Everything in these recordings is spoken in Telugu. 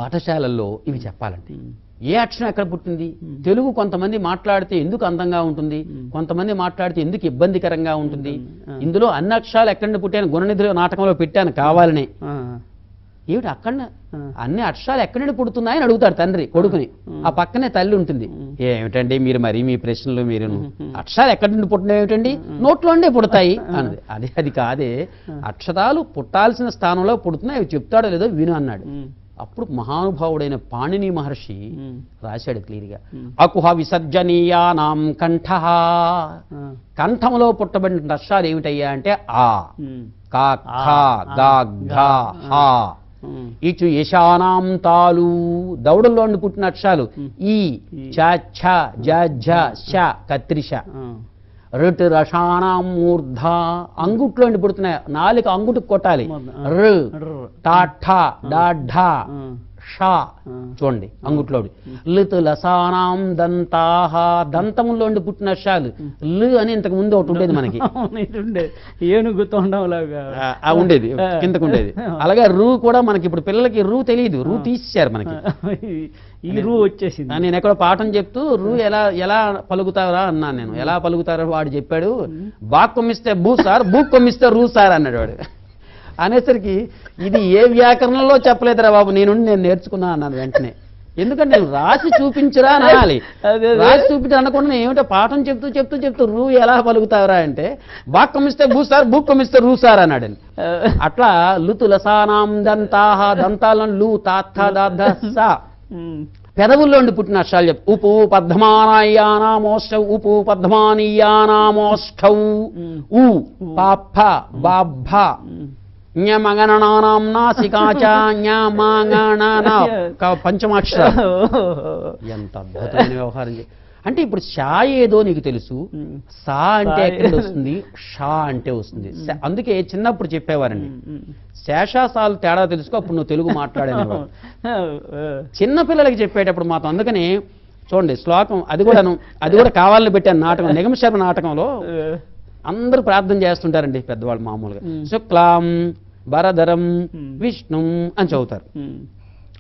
పాఠశాలల్లో ఇవి చెప్పాలండి. ఏ అక్షరం ఎక్కడ పుట్టింది? తెలుగు కొంతమంది మాట్లాడితే ఎందుకు అందంగా ఉంటుంది, కొంతమంది మాట్లాడితే ఎందుకు ఇబ్బందికరంగా ఉంటుంది, ఇందులో అన్ని అక్షరాలు ఎక్కడ పుట్టాను గుణనిధిలో నాటకంలో పెట్టాను కావాలనే. ఏమిటి అక్కడ అన్ని అక్షరాలు ఎక్కడి నుండి పుడుతున్నాయని అడుగుతాడు తండ్రి కొడుకుని. ఆ పక్కనే తల్లి ఉంటుంది. ఏమిటండి మీరు మరి మీ ప్రశ్నలు మీరు అక్షరాలు ఎక్కడి నుండి పుట్టినాయి ఏమిటండి, నోట్లోనే పుడతాయి అన్నది. అది కాదే, అక్షరాలు పుట్టాల్సిన స్థానంలో పుడుతున్నాయి, అవి చెప్తాడో లేదో విను అన్నాడు. అప్పుడు మహానుభావుడైన పాణిని మహర్షి రాశాడు క్లియర్గా, అకుహ విసర్జనీయానాం కంఠ, కంఠంలో పుట్టబడిన అక్షరాలు ఏమిటయ్యా అంటే ఆ, కా, ఖ, గా, ఘ, హ. ఇచు యశానాం తాలు, దౌడల్లో పుట్టిన అక్షరాలు ఈ, చ, ఛ, జ, ఝ, శ, కత్రిష. రుటు రషాణం మూర్ధ, అంగుట్లో పుడుతున్నాయి, నాలుక అంగుటికి కొట్టాలి. రు, టా, ఠ, డా, ఢ, షా. చూడండి అంగుట్లో. లుతు లసానాం దంతాహ, దంతములో పుట్టిన అక్షరాలు లు అని ఇంతకు ముందు ఒకటి ఉండేది మనకి, ఏనుగుతో ఉండేది కిందకు ఉండేది. అలాగే రూ కూడా మనకి ఇప్పుడు పిల్లలకి రూ తెలియదు, రూ తీసేశారు మనకి, ఈ రూ వచ్చేసింది. నేను ఎక్కడో పాఠం చెప్తూ రూ ఎలా ఎలా పలుకుతారా అన్నాను నేను. ఎలా పలుకుతారో వాడు చెప్పాడు, బాగ్ కొమ్మిస్తే బూ సార్, బూ కొమ్మిస్తే రూ సార్ అన్నాడు వాడు. అనేసరికి ఇది ఏ వ్యాకరణంలో చెప్పలేదురా బాబు, నేను నేర్చుకున్నా అన్నాను వెంటనే. ఎందుకంటే నేను రాసి చూపించరా అనాలి, రాసి చూపించి అనకుండా నేను ఏమిటో పాఠం చెప్తూ చెప్తూ చెప్తూ రూ ఎలా పలుకుతారా అంటే బాగ్ కొమ్మిస్తే బూ సార్, బూ కొమ్మిస్తే రూ సార్ అన్నాడు. అట్లా లుతు లసానాం దంతాహ, దంతాలను లు, తాత్థ, దాద్ధ, సా. పెదవుల్లో పుట్టిన అక్షరాలు చెప్పు. ఉపు పద్మానయ్యానామోష్టౌ, ఉపు పద్మానీయానామోష్టౌ, ఉ, పాఫ, బాభ, జ్ఞమగణనానాం నాసికాచ, జ్ఞమగణన, పంచమాక్షరాలు. ఎంత అద్భుతమైన వ్యవహారం. అంటే ఇప్పుడు షా ఏదో నీకు తెలుసు, సా అంటే ఎక్కడ వస్తుంది, షా అంటే వస్తుంది. అందుకే చిన్నప్పుడు చెప్పేవారండి, శేషాసాలు తేడా తెలుసుకో అప్పుడు నువ్వు తెలుగు మాట్లాడేవారు చిన్నపిల్లలకి చెప్పేటప్పుడు మాత్రం. అందుకని చూడండి శ్లోకం, అది కూడా కావాలని పెట్టాను నాటకం, నిగమశర్మ నాటకంలో అందరూ ప్రార్థన చేస్తుంటారండి పెద్దవాళ్ళు మామూలుగా. శుక్లాం వరదరం విష్ణుం అని చదువుతారు,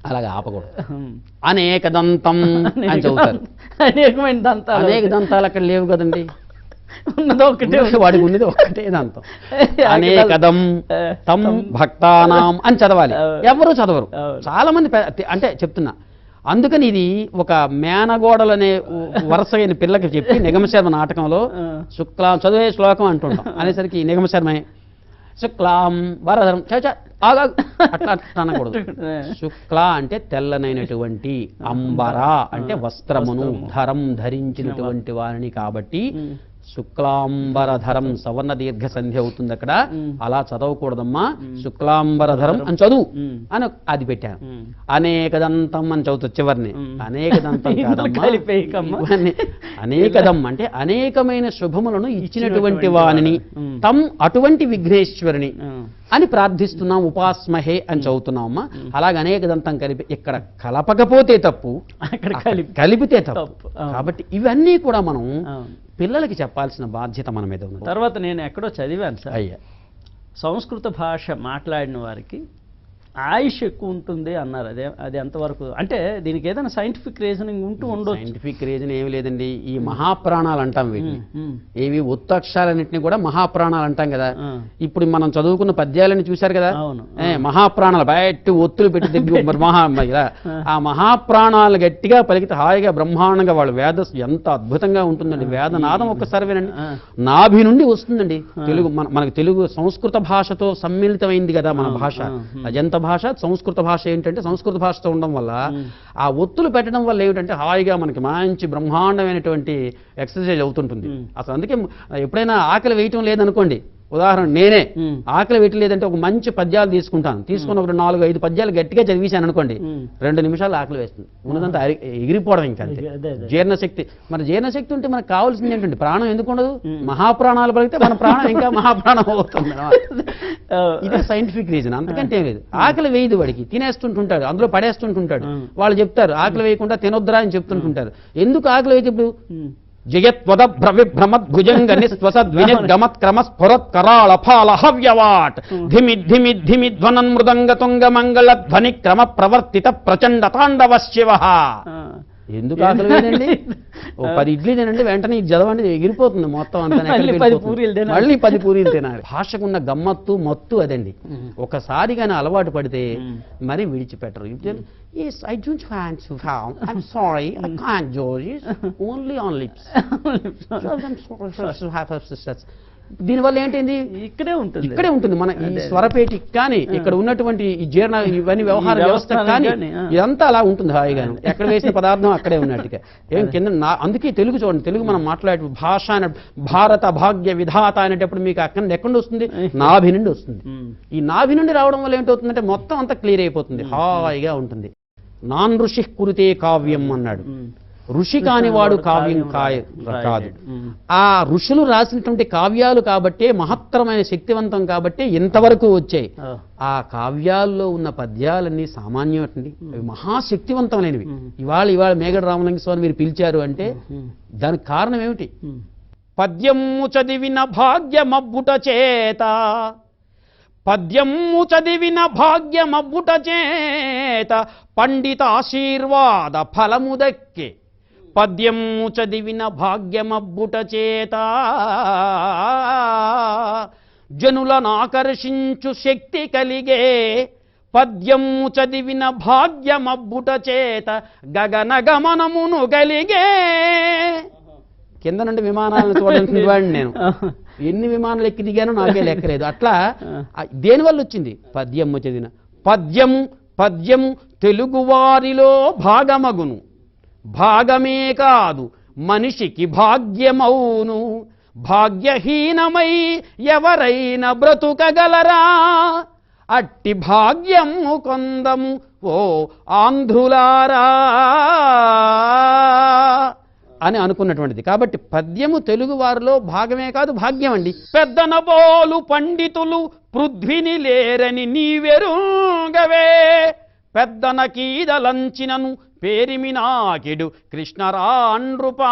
అలాగే ఆపకూడదు. అనేక దంతం అని చదువుతారు. అనేకమైన దంతాలు, అనేక దంతాలు అక్కడ లేవు కదండి, వాడికి ఉన్నది ఒక్కటే దంతం. అనేకదం తం భక్తానాం అని చదవాలి, ఎవరు చదవరు చాలా మంది. అంటే చెప్తున్నా, అందుకని ఇది ఒక మేనగోడలనే వరుసైన పిల్లకి చెప్పి నిగమశర్మ నాటకంలో శుక్లాం చదివే శ్లోకం అంటుంటాం అనేసరికి నిగమశర్మే శుక్లాం వరదరం అట్లా అట్లా అనకూడదు. శుక్ల అంటే తెల్లనైనటువంటి, అంబర అంటే వస్త్రమును, ధరం ధరించినటువంటి వారిని కాబట్టి శుక్లాంబరధరం సవర్ణ దీర్ఘ సంధి అవుతుంది అక్కడ. అలా చదవకూడదమ్మా, శుక్లాంబరధరం అని చదువు అని అది పెట్టాను. అనేకదంతం అని చదువుతుంది చివరిని. అనేకదంతం కాదమ్మా, అనేకదం అంటే అనేకమైన శుభములను ఇచ్చినటువంటి వానిని, తం అటువంటి విఘ్నేశ్వరుని అని ప్రార్థిస్తున్నాం, ఉపాస్మహే అని చదువుతున్నామమ్మా. అలాగే అనేకదంతం కలిపి ఇక్కడ కలపకపోతే తప్పు, కలిపితే తప్పు. కాబట్టి ఇవన్నీ కూడా మనం పిల్లలకి చెప్పాల్సిన బాధ్యత మన మీద ఉంది. తర్వాత నేను ఎక్కడో చదివాను సార్, అయ్యా సంస్కృత భాష మాట్లాడిన వారికి ఆయుష్ ఎక్కువ ఉంటుంది అన్నారు. అది ఎంతవరకు అంటే దీనికి ఏదైనా సైంటిఫిక్ రీజనింగ్ ఉండొచ్చు? సైంటిఫిక్ రీజన్ ఏమి లేదండి. ఈ మహాప్రాణాలు అంటాం వీటిని, ఏవి ఒత్తక్షరాలన్నింటినీ కూడా మహాప్రాణాలు అంటాం కదా. ఇప్పుడు మనం చదువుకున్న పద్యాలని చూశారు కదా, మహాప్రాణాలు బయట ఒత్తులు పెట్టి దగ్గర ఆ మహాప్రాణాలు గట్టిగా పలికితే హాయిగా బ్రహ్మాండంగా వాళ్ళు వేద ఎంత అద్భుతంగా ఉంటుందండి. వేదనాదం ఒక్కసారి వినండి, నాభి నుండి వస్తుందండి. తెలుగు మనకు తెలుగు సంస్కృత భాషతో సమ్మిళితమైంది కదా మన భాష. అజంత భాష సంస్కృత భాష ఏంటంటే సంస్కృత భాషతో ఉండడం వల్ల ఆ ఒత్తులు పెట్టడం వల్ల ఏమిటంటే హాయిగా మనకి మంచి బ్రహ్మాండమైనటువంటి ఎక్సర్సైజ్ అవుతుంటుంది. అసలు అందుకే ఎప్పుడైనా ఆకలి వేయటం లేదనుకోండి, ఉదాహరణ నేనే ఆకలి పెట్టలేదంటే ఒక మంచి పద్యాలు తీసుకుని ఒక 4-5 పద్యాలు గట్టిగా చదివేశాను అనుకోండి, 2 నిమిషాలు ఆకలి వేస్తుంది, ఉన్నదంతా ఎగిరిపోవడం. ఇంకా జీర్ణశక్తి, మన జీర్ణశక్తి ఉంటే మనకు కావాల్సింది ఏంటంటే ప్రాణం ఎందుకు ఉండదు? మహాప్రాణాలు పలికితే మన ప్రాణం ఇంకా మహాప్రాణం అవుతుంది. ఇదే సైంటిఫిక్ రీజన్, అంతకంటే ఏం లేదు. ఆకలి వేయదు వాడికి, తినేస్తుంటుంటాడు, అందులో పడేస్తుంటుంటాడు. వాళ్ళు చెప్తారు ఆకలి వేయకుండా తినొద్దురా అని చెప్తుంటుంటారు. ఎందుకు ఆకలి వేయదు? ఇప్పుడు జయత్వద భ్రవిభ్రమద్భుజంగ నిస్వసద్వినిర్గమత్ క్రమ స్ఫురత్ కరాళ ఫాల హవ్యవాట్ ధిమి ధ్వనన్ మృదంగ తుంగ మంగళ ధ్వని క్రమ ప్రవర్తిత ప్రచండ తాండవ శివ. ఎందుకు ఆకలి వేయండి? ఓ 10 ఇడ్లీ తినండి, వెంటనే ఇది చదవండి, ఎగిరిపోతుంది మొత్తం అంతా. మళ్ళీ 10 పూరీలు తినాలి. భాషకున్న గమ్మత్తు మత్తు అదండి. ఒకసారి కానీ అలవాటు పడితే మరి విడిచిపెట్టరు. Yes, I don't want to found. I'm sorry, I can't do this. Only on lips. I'm sorry to have sisters. దీనివల్ల ఏంటింది? ఇక్కడే ఉంటుంది మన ఈ స్వరపేటి కానీ ఇక్కడ ఉన్నటువంటి ఈ జీర్ణ ఇవన్నీ వ్యవహార వ్యవస్థ కానీ ఇదంతా అలా ఉంటుంది హాయిగాను. ఎక్కడ వేసిన పదార్థం అక్కడే ఉన్నట్టుగా ఏం కింద. అందుకే తెలుగు చూడండి, తెలుగు మనం మాట్లాడే భాష భారత భాగ్య విధాత అనేటప్పుడు మీకు ఎక్కడ వస్తుంది? నాభి నుండి వస్తుంది. ఈ నాభి నుండి రావడం వల్ల ఏంటవుతుందంటే మొత్తం అంతా క్లియర్ అయిపోతుంది, హాయిగా ఉంటుంది. నాన్ ఋషి కురితే కావ్యం అన్నాడు. ఋషి కానివాడు కావ్యం కాదు. ఆ ఋషులు రాసినటువంటి కావ్యాలు కాబట్టే మహత్తరమైన శక్తివంతం కాబట్టే ఇంతవరకు వచ్చాయి. ఆ కావ్యాల్లో ఉన్న పద్యాలన్నీ సామాన్యమటండి, అవి మహాశక్తివంతమైనవి. ఇవాళ మేగడ రామలింగ స్వామి మీరు పిలిచారు అంటే దానికి కారణం ఏమిటి? పద్యము చదివిన భాగ్యమబ్బుట చేత, పద్యము చదివిన భాగ్యమబ్బుట చేత పండిత ఆశీర్వాద ఫలము దక్కే. పద్యము చదివిన భాగ్యమబ్బుట చేత జనులను ఆకర్షించు శక్తి కలిగే. పద్యము చదివిన భాగ్యమబ్బుట చేత గగన గమనమును కలిగే. కింద నుండి విమానాలను చూడండి వాడిని నేను. ఎన్ని విమానాలు ఎక్కి దిగానో నాకే లెక్కలేదు. అట్లా దేనివల్ల వచ్చింది? పద్యము చదివిన. పద్యము తెలుగువారిలో భాగమగును, భాగమే కాదు మనిషికి భాగ్యమౌను. భాగ్యహీనమై ఎవరైనా బ్రతుకగలరా? అట్టి భాగ్యము కొందము ఓ ఆంధ్రులారా అని అనుకున్నటువంటిది. కాబట్టి పద్యము తెలుగు వారిలో భాగమే కాదు భాగ్యం అండి. పెద్దనబోలు పండితులు పృథ్విని లేరని నీవెరుంగవే. పెద్దనకీదలంచినను పేరిమినాకిడు కృష్ణరాండ్రుపా.